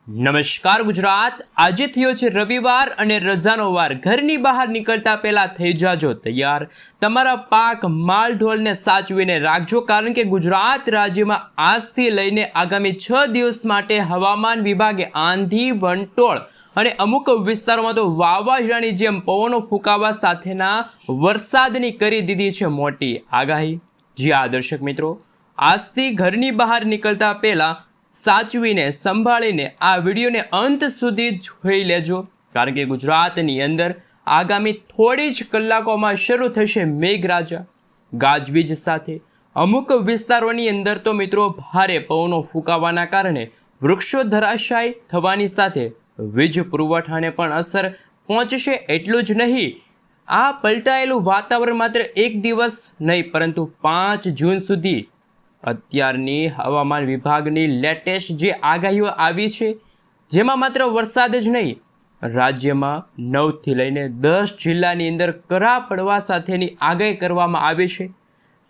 નમસ્કાર ગુજરાત। આજે થયો છે રવિવાર અને રજાનો વાર। ઘરની બહાર નીકળતા પહેલા થઈ જાજો તૈયાર। તમારા પાક માલ ઢોલને સાચવીને રાખજો, કારણ કે ગુજરાત રાજ્યમાં આજથી લઈને આગામી 6 દિવસ માટે હવામાન વિભાગે આંધી, વંટોળ અને અમુક વિસ્તારોમાં તો વાવાઝોડાની જેમ પવનો ફૂંકાવા સાથેના વરસાદની કરી દીધી છે મોટી આગાહી। જી હા દર્શક મિત્રો, આજથી ઘરની બહાર નીકળતા પહેલા સાચવીને સંભાળીને આ વિડીયોને અંત સુધી જોઈ લેજો, કારણ કે ગુજરાતની અંદર આગામી થોડી જ કલાકોમાં શરૂ થશે મેઘરાજા ગાજવીજ સાથે। અમુક વિસ્તારોની અંદર તો મિત્રો ભારે પવનો ફૂંકાવાના કારણે વૃક્ષો ધરાશાયી થવાની સાથે વીજ પુરવઠાને પણ અસર પહોંચશે। એટલું જ નહીં, આ પલટાયેલું વાતાવરણ માત્ર એક દિવસ નહીં પરંતુ 5 જૂન સુધી અત્યારની હવામાન વિભાગની લેટેસ્ટ જે આગાહીઓ આવી છે, જેમાં માત્ર વરસાદ જ નહીં, રાજ્યમાં 9 થી લઈને 10 જિલ્લાની અંદર કરા પડવા સાથેની આગાહી કરવામાં આવી છે।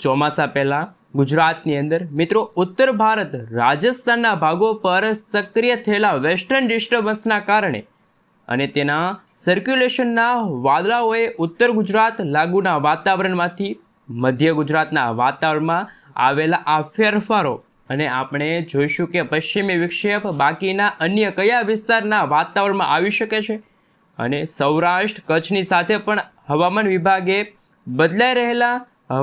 ચોમાસા પહેલાં ગુજરાતની અંદર મિત્રો ઉત્તર ભારત રાજસ્થાનના ભાગો પર સક્રિય થયેલા વેસ્ટર્ન ડિસ્ટર્બન્સના કારણે અને તેના સર્ક્યુલેશનના વાદળાઓએ ઉત્તર ગુજરાત લાગુના વાતાવરણમાંથી મધ્ય ગુજરાતના વાતાવરણમાં આવેલા આ ફેરફારો અને આપણે જોઈશું કે પશ્ચિમી વિક્ષેપ બાકીના અન્ય કયા વિસ્તારના વાતાવરણમાં આવી શકે છે। અને સૌરાષ્ટ્ર કચ્છની સાથે પણ હવામાન વિભાગે બદલાઈ રહેલા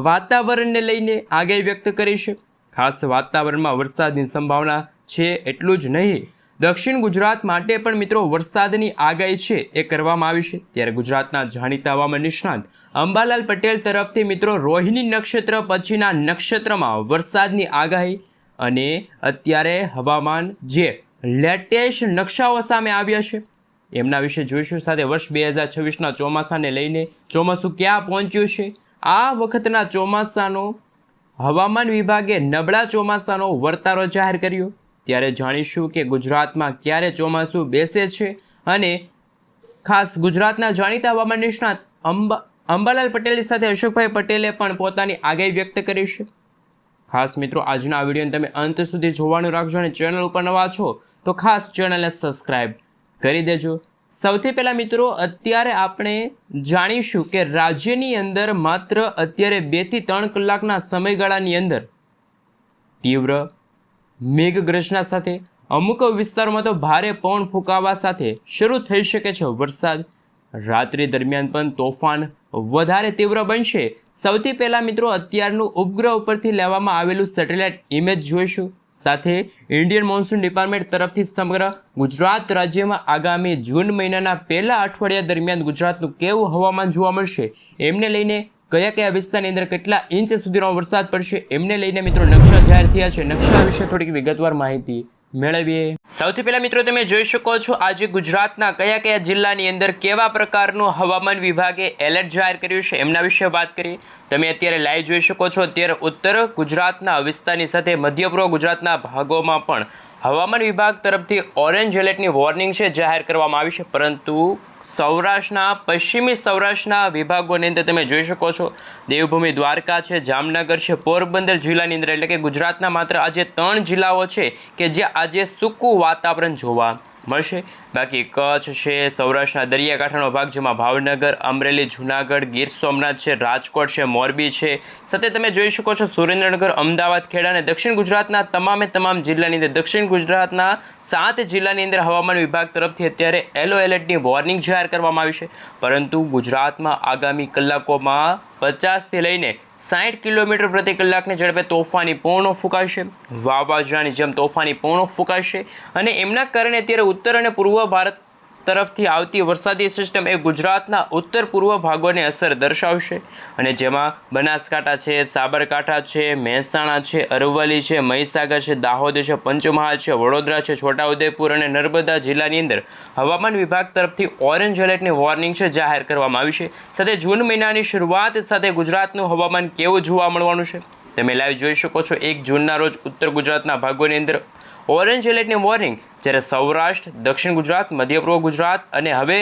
વાતાવરણને લઈને આગાહી વ્યક્ત કરી છે। ખાસ વાતાવરણમાં વરસાદની સંભાવના છે। એટલું જ નહીં, દક્ષિણ ગુજરાત માટે પણ મિત્રો વરસાદની આગાહી છે એ કરવામાં આવી છે। ત્યારે ગુજરાતના જાણીતા હવામાન નિષ્ણાત અંબાલાલ પટેલ તરફથી મિત્રો રોહિણી નક્ષત્ર પછીના નક્ષત્રમાં વરસાદની આગાહી અને અત્યારે હવામાન જે લેટેસ્ટ નકશાઓ સામે આવ્યા છે એમના વિશે જોઈશું। સાથે વર્ષ 2026ના ચોમાસાને લઈને ચોમાસું ક્યાં પહોંચ્યું છે, આ વખતના ચોમાસાનો હવામાન વિભાગે નબળા ચોમાસાનો વર્તારો જાહેર કર્યો, ત્યારે જાણીશું કે ગુજરાતમાં ક્યારે ચોમાસું બેસે છે। અને ખાસ ગુજરાતના જાણીતા હવામાન નિષ્ણાત અંબાલાલ પટેલની સાથે અશોકભાઈ પટેલે પણ પોતાની આગાહી વ્યક્ત કરી છે। ખાસ મિત્રો, આજના આ વિડીયોને તમે અંત સુધી જોવાનું રાખજો અને ચેનલ ઉપર નવા છો તો ખાસ ચેનલને સબસ્ક્રાઈબ કરી દેજો। સૌથી પહેલાં મિત્રો, અત્યારે આપણે જાણીશું કે રાજ્યની અંદર માત્ર અત્યારે 2 થી 3 કલાકના સમયગાળાની અંદર તીવ્ર મેઘગર્જના સાથે અમુક વિસ્તારોમાં તો ભારે પવન ફૂંકાવા સાથે શરૂ થઈ શકે છે વરસાદ। રાત્રિ દરમિયાન પણ તોફાન વધારે તીવ્ર બનશે। સૌથી પહેલાં મિત્રો, અત્યારનું ઉપગ્રહ ઉપરથી લેવામાં આવેલું સેટેલાઇટ ઇમેજ જોઈશું। સાથે ઇન્ડિયન મોન્સૂન ડિપાર્ટમેન્ટ તરફથી સમગ્ર ગુજરાત રાજ્યમાં આગામી જૂન મહિનાના પહેલા અઠવાડિયા દરમિયાન ગુજરાતનું કેવું હવામાન જોવા મળશે, એમને લઈને કયા કયા વિસ્તારની અંદર કેટલા ઇંચ સુધીનો વરસાદ પડશે એમને લઈને મિત્રો નકશા જાહેર થયા છે। નકશા વિશે થોડીક વિગતવાર માહિતી મેળવીએ। સૌથી પહેલા મિત્રો, તમે જોઈ શકો છો આજે ગુજરાતના કયા કયા જિલ્લાની અંદર કેવા પ્રકારનું હવામાન વિભાગે એલર્ટ જાહેર કર્યું છે એમના વિશે વાત કરીએ। તમે અત્યારે લાઈવ જોઈ શકો છો, અત્યારે ઉત્તર ગુજરાતના વિસ્તારની સાથે મધ્ય પૂર્વ ગુજરાતના ભાગોમાં પણ હવામાન વિભાગ તરફથી ઓરેન્જ એલર્ટની વોર્નિંગ છે જાહેર કરવામાં આવી છે, પરંતુ સૌરાષ્ટ્રના પશ્ચિમી સૌરાષ્ટ્રના વિભાગોની અંદર તમે જોઈ શકો છો દેવભૂમિ દ્વારકા છે, જામનગર છે, પોરબંદર જિલ્લાની અંદર, એટલે કે ગુજરાતના માત્ર આજે 3 જિલ્લાઓ છે કે જ્યાં આજે સૂકું વાતાવરણ જોવા મળશે। બાકી કચ્છ છે, સૌરાષ્ટ્રના દરિયાકાંઠાનો ભાગ જેમાં ભાવનગર, અમરેલી, જૂનાગઢ, ગીર સોમનાથ છે, રાજકોટ છે, મોરબી છે, સાથે તમે જોઈ શકો છો સુરેન્દ્રનગર, અમદાવાદ, ખેડા અને દક્ષિણ ગુજરાતના તમામ જિલ્લાની અંદર દક્ષિણ ગુજરાતના 7 જિલ્લાની અંદર હવામાન વિભાગ તરફથી અત્યારે યલો એલર્ટની વોર્નિંગ જાહેર કરવામાં આવી છે। પરંતુ ગુજરાતમાં આગામી કલાકોમાં 50 થી લઈને 60 કિલોમીટર પ્રતિ કલાકની ઝડપે તોફાની પવનો ફૂંકાશે, વાવાઝોડાની જેમ તોફાની પવનો ફૂંકાશે અને એમના કારણે અત્યારે ઉત્તર અને પૂર્વ ભારત તરફથી આવતી વરસાદી સિસ્ટમ એ ગુજરાતના ઉત્તર પૂર્વ ભાગોને અસર દર્શાવશે અને જેમાં બનાસકાંઠા છે, સાબરકાંઠા છે, મહેસાણા છે, અરવલ્લી છે, મહીસાગર છે, દાહોદ છે, પંચમહાલ છે, વડોદરા છે, છોટાઉદેપુર અને નર્મદા જિલ્લાની અંદર હવામાન વિભાગ તરફથી ઓરેન્જ એલર્ટની વોર્નિંગ છે જાહેર કરવામાં આવી છે। સાથે જૂન મહિનાની શરૂઆત સાથે ગુજરાતનું હવામાન કેવું જોવા મળવાનું છે તમે લાઈવ જોઈ શકો છો। 1 જૂનના રોજ ઉત્તર ગુજરાતના ભાગોની અંદર ઓરેન્જ એલર્ટની વોર્નિંગ, જ્યારે સૌરાષ્ટ્ર, દક્ષિણ ગુજરાત, મધ્ય પૂર્વ ગુજરાત અને હવે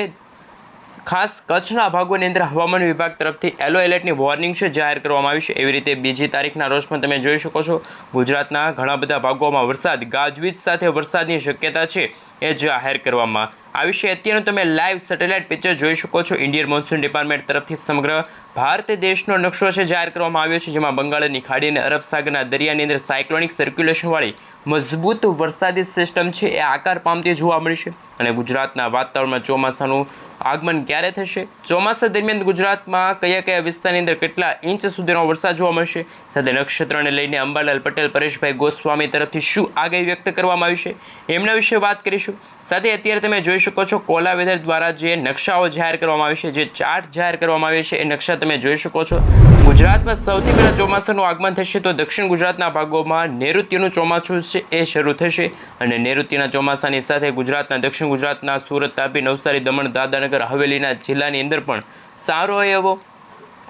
ખાસ કચ્છના ભાગોની અંદર હવામાન વિભાગ તરફથી યલો એલર્ટની વોર્નિંગ છે જાહેર કરવામાં આવી છે। એવી રીતે 2જી તારીખના રોજ પણ તમે જોઈ શકો છો ગુજરાતના ઘણા બધા ભાગોમાં વરસાદ ગાજવીજ સાથે વરસાદની શક્યતા છે એ જાહેર કરવામાં આવી છે। અત્યારનું તમે લાઈવ સેટેલાઇટ પિક્ચર જોઈ શકો છો। ઇન્ડિયન મોન્સૂન ડિપાર્ટમેન્ટ તરફથી સમગ્ર ભારત દેશનો નકશો છે જાહેર કરવામાં આવ્યો છે, જેમાં બંગાળની ખાડી અને અરબ સાગરના દરિયાની અંદર સાયક્લોનિક સર્ક્યુલેશનવાળી મજબૂત વરસાદી સિસ્ટમ છે એ આકાર પામતી જોવા મળશે। અને ગુજરાતના વાતાવરણમાં ચોમાસાનું આગમન ક્યારે થશે, ચોમાસા દરમિયાન ગુજરાતમાં કયા કયા વિસ્તારની અંદર કેટલા ઇંચ સુધીનો વરસાદ જોવા મળશે, સાથે નક્ષત્રને લઈને અંબાલાલ પટેલ, પરેશભાઈ ગોસ્વામી તરફથી શું આગાહી વ્યક્ત કરવામાં આવી છે એમના વિશે વાત કરીશું। સાથે અત્યારે તમે જોઈ શકો છો કોલા વેધર દ્વારા જે નકશાઓ જાહેર કરવામાં આવે છે, જે ચાર્ટ જાહેર કરવામાં આવે છે એ નકશા તમે જોઈ શકો છો। ગુજરાતમાં સૌથી પહેલાં ચોમાસાનું આગમન થશે તો દક્ષિણ ગુજરાતના ભાગોમાં નૈઋત્યનું ચોમાસું છે એ શરૂ થશે અને નૈઋત્યના ચોમાસાની સાથે ગુજરાતના દક્ષિણ ગુજરાતના સુરત, તાપી, નવસારી, દમણ, દાદરાનગર હવેલીના જિલ્લાની અંદર પણ સારો એવો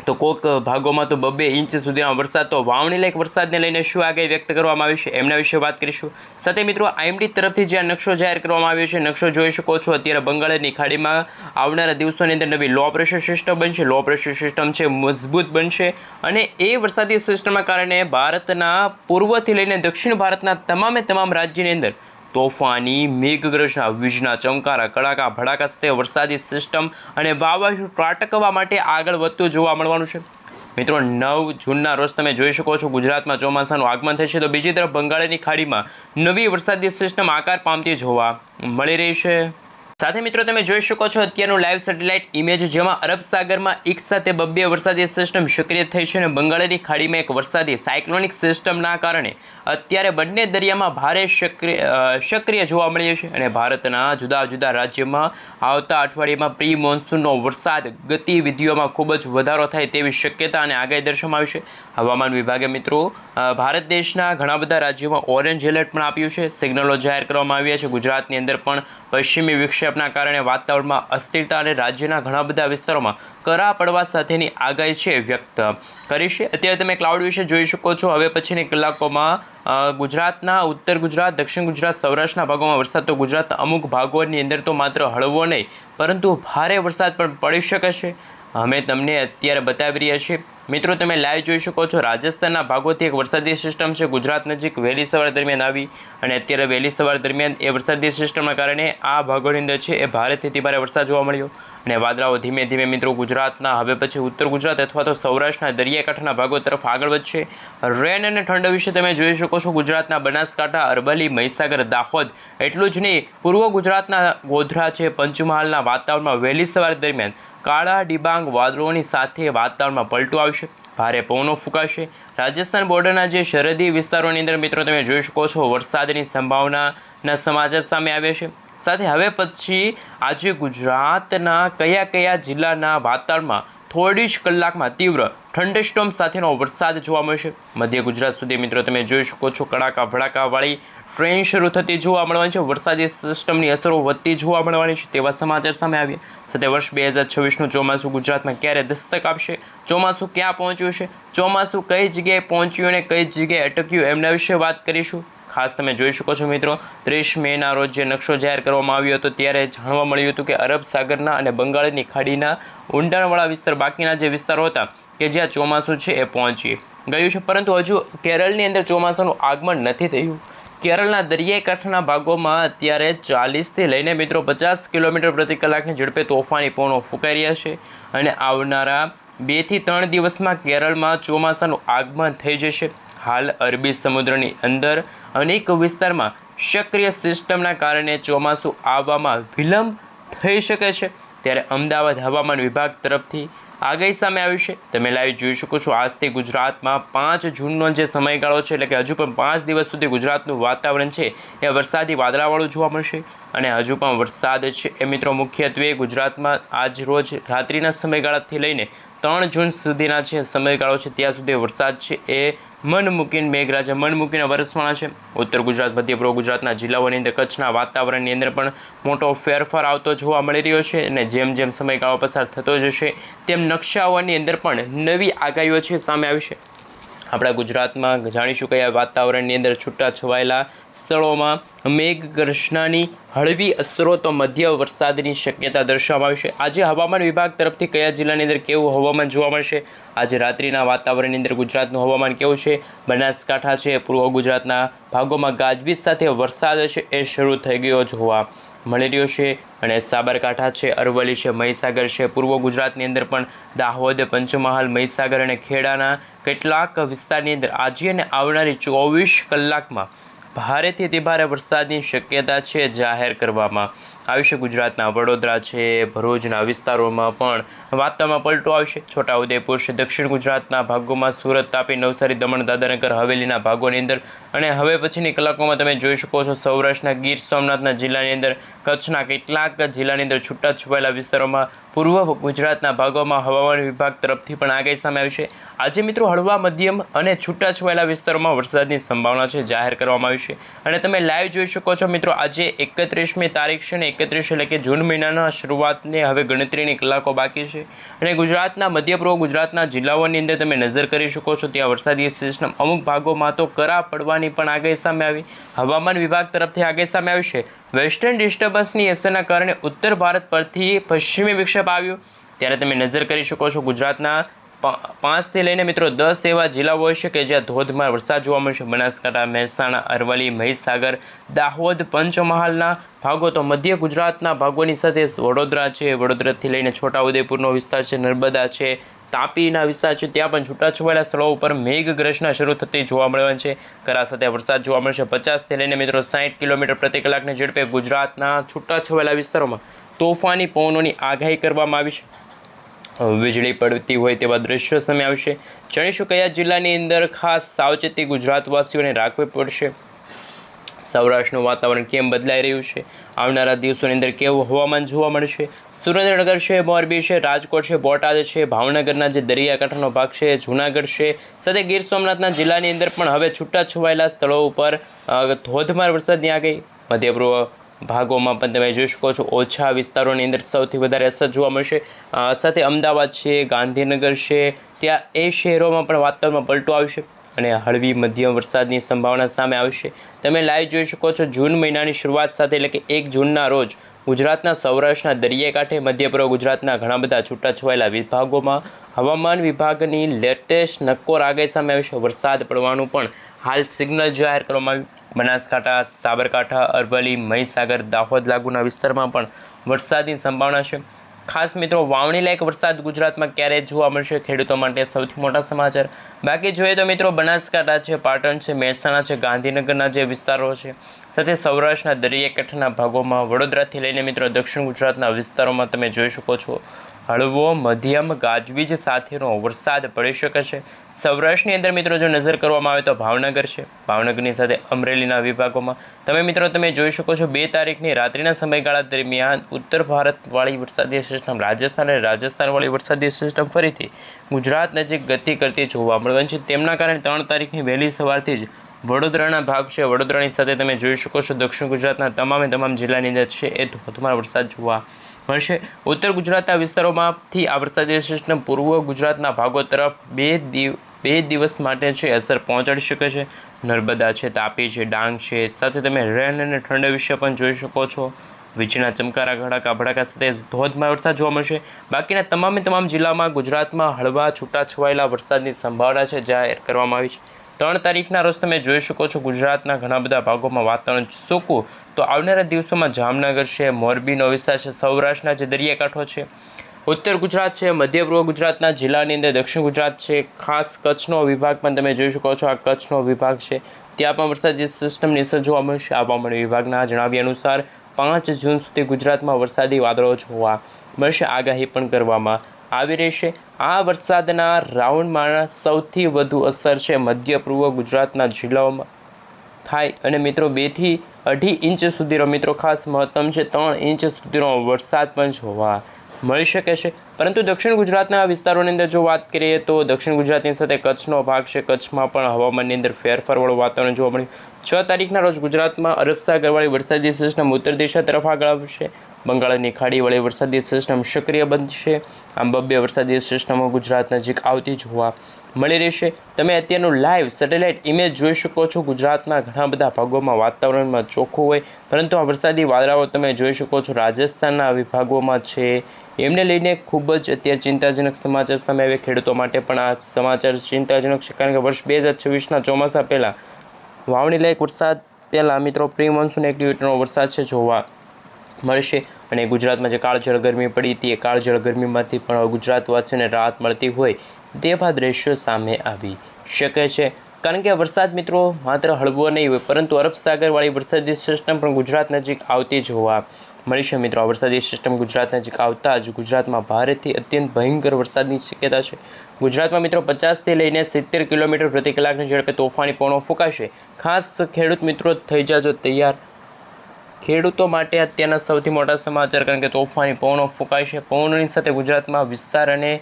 તો કોઈક ભાગોમાં તો 2 ઇંચ સુધીનો વરસાદ, તો વાવણી લાયક વરસાદને લઈને શું આગાહી વ્યક્ત કરવામાં આવી છે એમના વિશે વાત કરીશું। સાથે મિત્રો આઈએમડી તરફથી જે નકશો જાહેર કરવામાં આવ્યો છે, નકશો જોઈ શકો છો। અત્યારે બંગાળની ખાડીમાં આવનારા દિવસોની અંદર નવી લો પ્રેશર સિસ્ટમ બનશે, લો પ્રેશર સિસ્ટમ છે મજબૂત બનશે અને એ વરસાદી સિસ્ટમના કારણે ભારતના પૂર્વથી લઈને દક્ષિણ ભારતના તમામ રાજ્યની અંદર તોફાની મેઘગર્જના, વીજના ચમકારા, કડાકા ભડાકા સાથે વરસાદી સિસ્ટમ અને વાવાઝોડું ત્રાટકવા માટે આગળ વધતું જોવા મળવાનું છે। મિત્રો 9 જૂનના રોજ તમે જોઈ શકો છો ગુજરાતમાં ચોમાસાનું આગમન થશે, તો બીજી તરફ બંગાળની ખાડીમાં નવી વરસાદી સિસ્ટમ આકાર પામતી જોવા મળી રહી છે। સાથે મિત્રો તમે જોઈ શકો છો અત્યારનું લાઈવ સેટેલાઇટ ઇમેજ, જેમાં અરબ સાગરમાં એક સાથે 2 વરસાદી સિસ્ટમ સક્રિય થઈ છે અને બંગાળની ખાડીમાં એક વરસાદી સાયક્લોનિક સિસ્ટમના કારણે અત્યારે બંને દરિયામાં ભારે સક્રિય જોવા મળ્યો છે અને ભારતના જુદા જુદા રાજ્યોમાં આવતા અઠવાડિયામાં પ્રી મોન્સૂનનો વરસાદ ગતિવિધિઓમાં ખૂબ જ વધારો થાય તેવી શક્યતા અને આગાહી દર્શાવવામાં આવી છે। હવામાન વિભાગે મિત્રો ભારત દેશના ઘણા બધા રાજ્યોમાં ઓરેન્જ એલર્ટ પણ આપ્યું છે, સિગ્નલો જાહેર કરવામાં આવ્યા છે। ગુજરાતની અંદર પણ પશ્ચિમી વિક્ષેપના કારણે વાતાવરણમાં અસ્થિરતા અને રાજ્યના ઘણા બધા વિસ્તારોમાં કરા પડવા સાથેની આગાહી છે વ્યક્ત કરી છે। અત્યારે તમે ક્લાઉડ વિશે જોઈ શકો છો। હવે પછીની કલાકોમાં ગુજરાતના ઉત્તર ગુજરાત, દક્ષિણ ગુજરાત, સૌરાષ્ટ્રના ભાગોમાં વરસાદ, તો ગુજરાતના અમુક ભાગોની અંદર તો માત્ર હળવો નહીં પરંતુ ભારે વરસાદ પણ પડી શકે છે, અમે તમને અત્યારે બતાવી રહ્યા છીએ। મિત્રો તમે લાઈવ જોઈ શકો છો રાજસ્થાનના ભાગોથી એક વરસાદી સિસ્ટમ છે ગુજરાત નજીક વહેલી સવાર દરમિયાન આવી અને અત્યારે વહેલી સવાર દરમિયાન એ વરસાદી સિસ્ટમના કારણે આ ભાગોની અંદર છે એ ભારેથી ભારે વરસાદ જોવા મળ્યો અને વાદળાઓ ધીમે ધીમે મિત્રો ગુજરાતના હવે પછી ઉત્તર ગુજરાત અથવા તો સૌરાષ્ટ્રના દરિયાકાંઠાના ભાગો તરફ આગળ વધશે। રેન અને ઠંડ વિશે તમે જોઈ શકો છો ગુજરાતના બનાસકાંઠા, અરવલ્લી, મહીસાગર, દાહોદ, એટલું જ નહીં પૂર્વ ગુજરાતના ગોધરા છે, પંચમહાલના વાતાવરણમાં વહેલી સવાર દરમિયાન કાળા ડિબાંગ વાદળોની સાથે વાતાવરણમાં પલટો આવશે, ભારે પવનો ફૂંકાશે। રાજસ્થાન બોર્ડરના જે સરહદી વિસ્તારોની અંદર મિત્રો તમે જોઈ શકો છો વરસાદની સંભાવનાના સમાચાર સામે આવ્યા છે। સાથે હવે પછી આજે ગુજરાતના કયા જિલ્લાના વાતાવરણમાં થોડી જ કલાકમાં તીવ્ર થંડરસ્ટોર્મ સાથેનો વરસાદ જોવા મળશે। મધ્ય ગુજરાત સુધી મિત્રો તમે જોઈ શકો છો કડાકા ભડાકાવાળી ટ્રેન શરૂ થતી જોવા મળવાની છે, વરસાદી સિસ્ટમની અસરો વધતી જોવા મળવાની છે તેવા સમાચાર સામે આવ્યા। સાથે વર્ષ 2026નું ચોમાસું ગુજરાતમાં ક્યારે દસ્તક આપશે, ચોમાસું ક્યાં પહોંચ્યું છે, ચોમાસું કઈ જગ્યાએ પહોંચ્યું અને કઈ જગ્યાએ અટક્યું એમના વિશે વાત કરીશું। ખાસ તમે જોઈ શકો છો મિત્રો 30 મેના રોજ જે નકશો જાહેર કરવામાં આવ્યો હતો ત્યારે જાણવા મળ્યું હતું કે અરબ સાગરના અને બંગાળની ખાડીના ઊંડાણવાળા વિસ્તાર, બાકીના જે વિસ્તારો હતા કે જ્યાં ચોમાસું છે એ પહોંચી ગયું છે, પરંતુ હજુ કેરળની અંદર ચોમાસાનું આગમન નથી થયું। કેરળના દરિયાઈ કાંઠાના ભાગોમાં અત્યારે 40થી લઈને મિત્રો 50 કિલોમીટર પ્રતિ કલાકની ઝડપે તોફાની પવનો ફૂંકાઈ રહ્યા છે અને આવનારા 2 થી 3 દિવસમાં કેરળમાં ચોમાસાનું આગમન થઈ જશે। હાલ અરબી સમુદ્રની અંદર અનેક વિસ્તારમાં સક્રિય સિસ્ટમના કારણે ચોમાસું આવવામાં વિલંબ થઈ શકે છે, ત્યારે અમદાવાદ હવામાન વિભાગ તરફથી આગાહી સામે આવ્યું છે। તમે લાઈવ જોઈ શકો છો આજથી ગુજરાતમાં 5 જૂનનો જે સમયગાળો છે એટલે કે હજુ પણ 5 દિવસ સુધી ગુજરાતનું વાતાવરણ છે એ વરસાદી વાદળાવાળું જોવા મળશે અને હજુ પણ વરસાદ છે એ મિત્રો મુખ્યત્વે ગુજરાતમાં આજ રોજ રાત્રિના સમયગાળાથી લઈને 3 જૂન સુધીના છે સમયગાળો છે ત્યાં સુધી વરસાદ છે એ મન મૂકીને મેઘરાજા મન મૂકીને વરસવાના છે। ઉત્તર ગુજરાત, મધ્ય પૂર્વ ગુજરાતના જિલ્લાઓની અંદર કચ્છના વાતાવરણની અંદર પણ મોટો ફેરફાર આવતો જોવા મળી રહ્યો છે અને જેમ જેમ સમયગાળો પસાર થતો જશે તેમ નકશાઓની અંદર પણ નવી આગાહીઓ છે સામે આવી છે। આપણા ગુજરાતમાં જાણીશું કયા વાતાવરણની અંદર છૂટા છવાયેલા સ્થળોમાં મેઘગર્જનાની હળવી અસરો તો મધ્ય વરસાદની શક્યતા દર્શાવવામાં આવી છે. આજે હવામાન વિભાગ તરફથી કયા જિલ્લાની અંદર કેવું હવામાન જોવા મળશે? આજે રાત્રિના વાતાવરણની અંદર ગુજરાતનું હવામાન કેવું છે? બનાસકાંઠા છે, પૂર્વ ગુજરાતના ભાગોમાં ગાજવીજ સાથે વરસાદ છે એ શરૂ થઈ ગયો જોવા મળી રહ્યો છે. અને સાબરકાંઠા છે, અરવલ્લી છે, મહીસાગર છે, પૂર્વ ગુજરાતની અંદર પણ દાહોદ, પંચમહાલ, મહીસાગર અને ખેડાના કેટલાક વિસ્તારની અંદર આજે અને આવનારી 24 કલાકમાં ભારેથી અતિભારે વરસાદની શક્યતા છે જાહેર કરવામાં આવી છે. ગુજરાતના વડોદરા છે, ભરૂચના વિસ્તારોમાં પણ વાતાવરણમાં પલટો આવશે. છોટાઉદેપુર છે, દક્ષિણ ગુજરાતના ભાગોમાં સુરત, તાપી, નવસારી, દમણ, દાદરાનગર હવેલીના ભાગોની અંદર અને હવે પછીની કલાકોમાં તમે જોઈ શકો છો સૌરાષ્ટ્રના ગીર સોમનાથના જિલ્લાની અંદર, કચ્છના કેટલાક જિલ્લાની અંદર છૂટાછવાયેલા વિસ્તારોમાં, પૂર્વ ગુજરાતના ભાગોમાં હવામાન વિભાગ તરફથી પણ આગાહી સામે આવી છે. આજે મિત્રો હળવા મધ્યમ અને છૂટાછવાયેલા વિસ્તારોમાં વરસાદની સંભાવના છે જાહેર કરવામાં આવી છે. અને તમે લાઈવ જોઈ શકો છો મિત્રો, આજે 31મી તારીખ છે ને 31 એટલે કે જૂન મહિનાના શરૂઆતને હવે ગણતરીની કલાકો બાકી છે. અને ગુજરાતના મધ્ય પૂર્વ ગુજરાતના જિલ્લાઓની અંદર તમે નજર કરી શકો છો, ત્યાં વરસાદી સિસ્ટમ અમુક ભાગોમાં તો કરા પડવાની પણ આગાહી સામે આવી. હવામાન વિભાગ તરફથી આગાહી સામે આવી છે. વેસ્ટર્ન ડિસ્ટર્બન્સની અસરના કારણે ઉત્તર ભારત પરથી પશ્ચિમી વિક્ષેપ આવ્યું, ત્યારે તમે નજર કરી શકો છો ગુજરાતના 5 થી લઈને મિત્રો 10 એવા જિલ્લાઓ હશે કે જ્યાં ધોધમાર વરસાદ જોવા મળશે. બનાસકાંઠા, મહેસાણા, અરવલ્લી, મહીસાગર, દાહોદ, પંચમહાલના ભાગો તો મધ્ય ગુજરાતના ભાગોની સાથે વડોદરા છે, વડોદરાથી લઈને છોટાઉદેપુરનો વિસ્તાર છે, નર્મદા છે, તાપીના વિસ્તાર છે, ત્યાં પણ છૂટાછવાયેલા સ્થળો ઉપર મેઘગર્જના શરૂ થતી જોવા મળવાની છે. કરા સાથે વરસાદ જોવા મળશે. 50થી લઈને મિત્રો 60 કિલોમીટર પ્રતિ કલાકની ઝડપે ગુજરાતના છૂટાછવાયેલા વિસ્તારોમાં તોફાની પવનોની આગાહી કરવામાં આવી છે. વીજળી પડતી હોય તેવા દ્રશ્યો સામે આવશે. જાણીશું કયા જિલ્લાની અંદર ખાસ સાવચેતી ગુજરાતવાસીઓને રાખવી પડશે. સૌરાષ્ટ્રનું વાતાવરણ કેમ બદલાઈ રહ્યું છે, આવનારા દિવસોની અંદર કેવું હવામાન જોવા મળશે. સુરેન્દ્રનગર છે, મોરબી છે, રાજકોટ છે, બોટાદ છે, ભાવનગરના જે દરિયાકાંઠાનો ભાગ છે, જૂનાગઢ છે, સાથે ગીર સોમનાથના જિલ્લાની અંદર પણ હવે છૂટાછવાયેલા સ્થળો ઉપર ધોધમાર વરસાદની આગાહી. મધ્ય પૂર્વ ભાગોમાં પણ તમે જોઈ શકો છો ઓછા વિસ્તારોની અંદર સૌથી વધારે અસર જોવા મળશે. સાથે અમદાવાદ છે, ગાંધીનગર છે, ત્યાં એ શહેરોમાં પણ વાતાવરણમાં પલટો આવશે અને હળવી મધ્યમ વરસાદની સંભાવના સામે આવશે. તમે લાઈવ જોઈ શકો છો જૂન મહિનાની શરૂઆત સાથે એટલે કે 1 જૂનના રોજ ગુજરાતના સૌરાષ્ટ્રના દરિયાકાંઠે, મધ્ય પૂર્વ ગુજરાતના ઘણા બધા છૂટાછવાયેલા વિભાગોમાં હવામાન વિભાગની લેટેસ્ટ નક્કોર આગાહી સામે આવી છે. વરસાદ પડવાનું પણ હાલ સિગ્નલ જાહેર કરવામાં આવ્યું. બનાસકાંઠા, સાબરકાંઠા, અરવલ્લી, મહીસાગર, દાહોદ લાગુના વિસ્તારમાં પણ વરસાદની સંભાવના છે. ખાસ મિત્રો વાવણી લાયક વરસાદ ગુજરાતમાં ક્યારે જોવા મળશે, ખેડૂતો માટે સૌથી મોટા સમાચાર. બાકી જોઈએ તો મિત્રો બનાસકાંઠા છે, પાટણ છે, મહેસાણા છે, ગાંધીનગરના જે વિસ્તારો છે, સાથે સૌરાષ્ટ્રના દરિયાકાંઠાના ભાગોમાં, વડોદરાથી લઈને મિત્રો દક્ષિણ ગુજરાતના વિસ્તારોમાં તમે જોઈ શકો છો હળવો મધ્યમ ગાજવીજ સાથેનો વરસાદ પડી શકે છે. સૌરાષ્ટ્રની અંદર મિત્રો જો નજર કરવામાં આવે તો ભાવનગર છે, ભાવનગરની સાથે અમરેલીના વિભાગોમાં તમે જોઈ શકો છો 2 તારીખની રાત્રિના સમયગાળા દરમિયાન ઉત્તર ભારતવાળી વરસાદી સિસ્ટમ રાજસ્થાન અને રાજસ્થાનવાળી વરસાદી સિસ્ટમ ફરીથી ગુજરાત નજીક ગતિ કરતી જોવા મળવાની છે. તેમના કારણે 3 તારીખની વહેલી સવારથી જ વડોદરાના ભાગ છે, વડોદરાની સાથે તમે જોઈ શકો છો દક્ષિણ ગુજરાતના તમામ જિલ્લાની અંદર છે એ ધોધમાર વરસાદ જોવા મળશે. ઉત્તર ગુજરાતના વિસ્તારોમાંથી આ વરસાદી સિસ્ટમ પૂર્વ ગુજરાતના ભાગો તરફ બે દિવસ માટે છે અસર પહોંચાડી શકે છે. નર્મદા છે, તાપી છે, ડાંગ છે, સાથે તમે રેન અને ઠંડ વિશે પણ જોઈ શકો છો. વીજળીના ચમકારા, ગડાકા, ભડાકા સાથે ધોધમાર વરસાદ જોવા મળશે. બાકીના તમામ જિલ્લામાં ગુજરાતમાં હળવા છૂટાછવાયેલા વરસાદની સંભાવના છે જાહેર કરવામાં આવી છે. 3 તારીખના રોજ તમે જોઈ શકો છો ગુજરાતના ઘણા બધા ભાગોમાં વાતાવરણ સૂકું. તો આવનારા દિવસોમાં જામનગર છે, મોરબીનો વિસ્તાર છે, સૌરાષ્ટ્રના જે દરિયાકાંઠો છે, ઉત્તર ગુજરાત છે, મધ્ય પૂર્વ ગુજરાતના જિલ્લાની અંદર દક્ષિણ ગુજરાત છે, ખાસ કચ્છનો વિભાગ પણ તમે જોઈ શકો છો. આ કચ્છનો વિભાગ છે, ત્યાં પણ વરસાદી સિસ્ટમની અસર જોવા મળશે. હવામાન વિભાગના જણાવ્યા અનુસાર 5 જૂન સુધી ગુજરાતમાં વરસાદી વાદળો જોવા મળશે, આગાહી પણ કરવામાં આવી રહેશે. આ વરસાદના રાઉન્ડમાં સૌથી વધુ અસર છે મધ્ય પૂર્વ ગુજરાતના જિલ્લાઓમાં થાય અને મિત્રો 2 થી 2.5 ઇંચ સુધીનો મિત્રો ખાસ મહત્તમ છે 3 ઇંચ સુધીનો વરસાદ પણ જોવા મળી શકે છે. પરંતુ દક્ષિણ ગુજરાતના વિસ્તારોની અંદર જો વાત કરીએ તો દક્ષિણ ગુજરાતની સાથે કચ્છનો ભાગ છે, કચ્છમાં પણ હવામાનની અંદર ફેરફારવાળું વાતાવરણ જોવા મળ્યું. 6 તારીખના રોજ ગુજરાતમાં અરબ સાગરવાળી વરસાદી સિસ્ટમ ઉત્તર દિશા તરફ આગળ આવશે. બંગાળની ખાડીવાળી વરસાદી સિસ્ટમ સક્રિય બનશે. આમ બબ્બે વરસાદી સિસ્ટમો ગુજરાત નજીક આવતી જોવા મળી રહેશે. તમે અત્યારનું લાઈવ સેટેલાઇટ ઇમેજ જોઈ શકો છો. ગુજરાતના ઘણા બધા ભાગોમાં વાતાવરણમાં ચોખ્ખું હોય, પરંતુ આ વરસાદી વાદળાઓ તમે જોઈ શકો છો રાજસ્થાનના વિભાગોમાં છે. એમને લઈને ખૂબ જ અત્યારે ચિંતાજનક સમાચાર સામે આવ્યા. ખેડૂતો માટે પણ આ સમાચાર ચિંતાજનક છે, કારણ કે વર્ષ 2026ના ચોમાસા પહેલાં વાવણી લાયક વરસાદ પહેલાં મિત્રો પ્રી મોન્સૂન એક્ટિવિટીનો વરસાદ છે જોવા મળશે. અને ગુજરાતમાં જે કાળઝાળ ગરમી પડી હતી, એ કાળઝાળ ગરમીમાંથી પણ ગુજરાતવાસીઓને રાહત મળતી હોય તેવા દ્રશ્યો સામે આવી શકે છે. કારણ કે વરસાદ મિત્રો માત્ર હળવો નહીં હોય, પરંતુ અરબ સાગરવાળી વરસાદી સિસ્ટમ પણ ગુજરાત નજીક આવતી જોવા મળી છે. મિત્રો આ વરસાદી સિસ્ટમ ગુજરાત નજીક આવતા જ ગુજરાતમાં ભારેથી અત્યંત ભયંકર વરસાદની શક્યતા છે. ગુજરાતમાં મિત્રો 50થી લઈને 70 કિલોમીટર પ્રતિ કલાકની ઝડપે તોફાની પવનો ફૂંકાશે. ખાસ ખેડૂત મિત્રો થઈ જાજો તૈયાર. ખેડૂતો માટે અત્યારના સૌથી મોટા સમાચાર, કારણ કે તોફાની પવનો ફૂંકાશે. પવનોની સાથે ગુજરાતમાં વિસ્તાર અને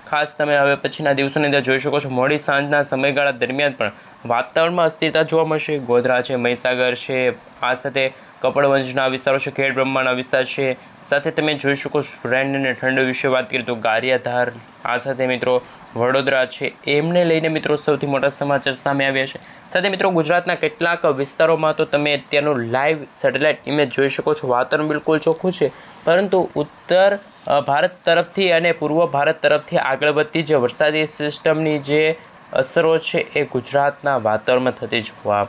ખાસ તમે હવે પછીના દિવસોની અંદર જોઈ શકો છો મોડી સાંજના સમયગાળા દરમિયાન પણ વાતાવરણમાં અસ્થિરતા જોવા મળશે. ગોધરા છે, મહીસાગર છે, આ સાથે કપડવંજના વિસ્તારો છે, ખેડ બ્રહ્માના વિસ્તાર છે. સાથે તમે જોઈ શકો છો રેન અને ઠંડ વિશે વાત કરીએ તો ગારિયાધાર, આ સાથે મિત્રો વડોદરા છે. એમને લઈને મિત્રો સૌથી મોટા સમાચાર સામે આવ્યા છે. સાથે મિત્રો ગુજરાતના કેટલાક વિસ્તારોમાં તો તમે અત્યારનું લાઈવ સેટેલાઇટ ઇમેજ જોઈ શકો છો. વાતાવરણ બિલકુલ ચોખ્ખું છે, પરંતુ ઉત્તર ભારત તરફથી અને પૂર્વ ભારત તરફથી આગળ વધતી જે વરસાદી સિસ્ટમની જે અસરો છે એ ગુજરાતના વાતાવરણમાં થતી જોવા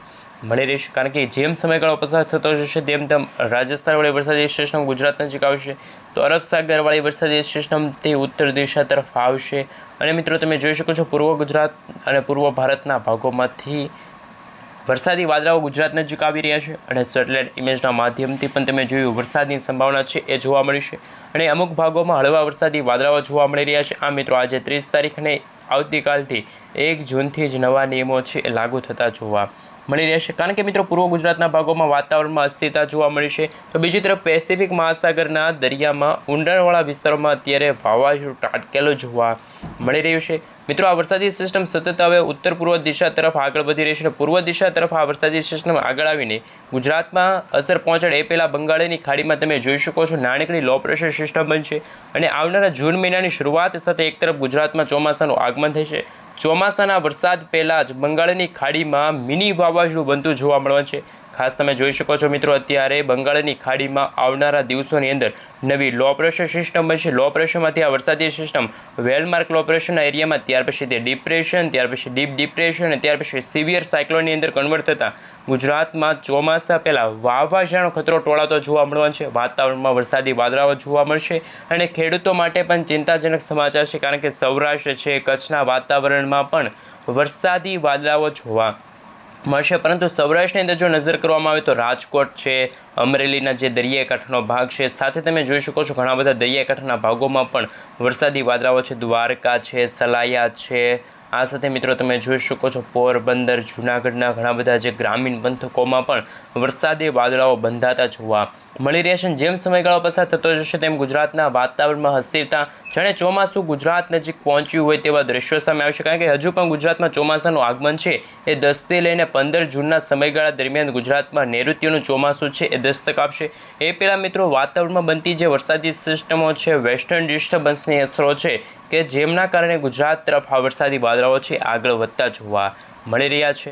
મળી રહેશે. કારણ કે જેમ સમયગાળો પસાર થતો જશે તેમ તેમ રાજસ્થાનવાળી વરસાદી સિસ્ટમ ગુજરાત નજીક આવશે, તો અરબ સાગરવાળી વરસાદી સિસ્ટમ તે ઉત્તર દિશા તરફ આવશે. અને મિત્રો તમે જોઈ શકો છો પૂર્વ ગુજરાત અને પૂર્વ ભારતના ભાગોમાંથી વરસાદી વાદળાઓ ગુજરાત નજીક આવી રહ્યા છે. અને સેટેલાઇટ ઇમેજના માધ્યમથી પણ તમે જોયું વરસાદની સંભાવના છે એ જોવા મળી છે. અને અમુક ભાગોમાં હળવા વરસાદી વાદળાઓ જોવા મળી રહ્યા છે. આ મિત્રો આજે 30 તારીખને આવતીકાલથી 1 જૂનથી જ નવા નિયમો છે એ લાગુ થતા જોવા મળી રહેશે. કારણ કે મિત્રો પૂર્વ ગુજરાતના ભાગોમાં વાતાવરણમાં અસ્થિરતા જોવા મળી છે, તો બીજી તરફ પેસિફિક મહાસાગરના દરિયામાં ઊંડાણવાળા વિસ્તારોમાં અત્યારે વાવાઝોડું ત્રાટકેલું જોવા મળી રહ્યું છે. મિત્રો આ વરસાદી સિસ્ટમ સતત હવે ઉત્તર પૂર્વ દિશા તરફ આગળ વધી રહી છે. અને પૂર્વ દિશા તરફ આ વરસાદી સિસ્ટમ આગળ આવીને ગુજરાતમાં અસર પહોંચાડે એ પહેલાં બંગાળની ખાડીમાં તમે જોઈ શકો છો નાનકડી લો પ્રેશર સિસ્ટમ બનશે. અને આવનારા જૂન મહિનાની શરૂઆત સાથે એક તરફ ગુજરાતમાં ચોમાસાનું આગમન થશે. ચોમાસાના વરસાદ પહેલાં જ બંગાળની ખાડીમાં મિની વાવાઝોડું બનતું જોવા મળવાનું છે. ખાસ તમે જોઈ શકો છો મિત્રો અત્યારે બંગાળની ખાડીમાં આવનારા દિવસોની અંદર નવી લો પ્રેશર સિસ્ટમ બનશે. લો પ્રેશરમાંથી આ વરસાદી સિસ્ટમ વેલમાર્ક લો પ્રેશરના એરિયામાં, ત્યાર પછી તે ડિપ્રેશન, ત્યાર પછી ડીપ ડિપ્રેશન અને ત્યાર પછી સિવિયર સાયક્લોનની અંદર કન્વર્ટ થતાં ગુજરાતમાં ચોમાસા પહેલાં વાવાઝોડાનો ખતરો ટોળાતો જોવા મળવાનો છે. વાતાવરણમાં વરસાદી વાદળાઓ જોવા મળશે. અને ખેડૂતો માટે પણ ચિંતાજનક સમાચાર છે, કારણ કે સૌરાષ્ટ્ર છે, કચ્છના વાતાવરણમાં પણ વરસાદી વાદળાઓ જોવા મળશે. પરંતુ સૌરાષ્ટ્રની અંદર જો નજર કરવામાં આવે તો રાજકોટ છે, અમરેલીના જે દરિયાકાંઠાનો ભાગ છે, સાથે તમે જોઈ શકો છો ઘણા બધા દરિયાકાંઠાના ભાગોમાં પણ વરસાદી વાદળાઓ છે. દ્વારકા છે, સલાયા છે, આ સાથે મિત્રો તમે જોઈ શકો છો પોરબંદર, જૂનાગઢના ઘણા બધા જે ગ્રામીણ પંથકોમાં પણ વરસાદી વાદળાઓ બંધાતા જોવા મળી રહ્યા છે. જેમ સમયગાળો પસાર થતો જશે તેમ ગુજરાતના વાતાવરણમાં અસ્થિરતા, જાણે ચોમાસું ગુજરાત નજીક પહોંચ્યું હોય તેવા દ્રશ્યો સામે આવશે. કારણ કે હજુ પણ ગુજરાતમાં ચોમાસાનું આગમન છે એ 10થી લઈને 15 જૂનના સમયગાળા દરમિયાન ગુજરાતમાં નૈઋત્યનું ચોમાસું છે એ દસ્તક આપશે. એ પહેલાં મિત્રો વાતાવરણમાં બનતી જે વરસાદી સિસ્ટમો છે, વેસ્ટર્ન ડિસ્ટર્બન્સની અસરો છે કે જેમના કારણે ગુજરાત તરફ આ વરસાદી વાદળાઓ છે આગળ વધતા જોવા મળી રહ્યા છે.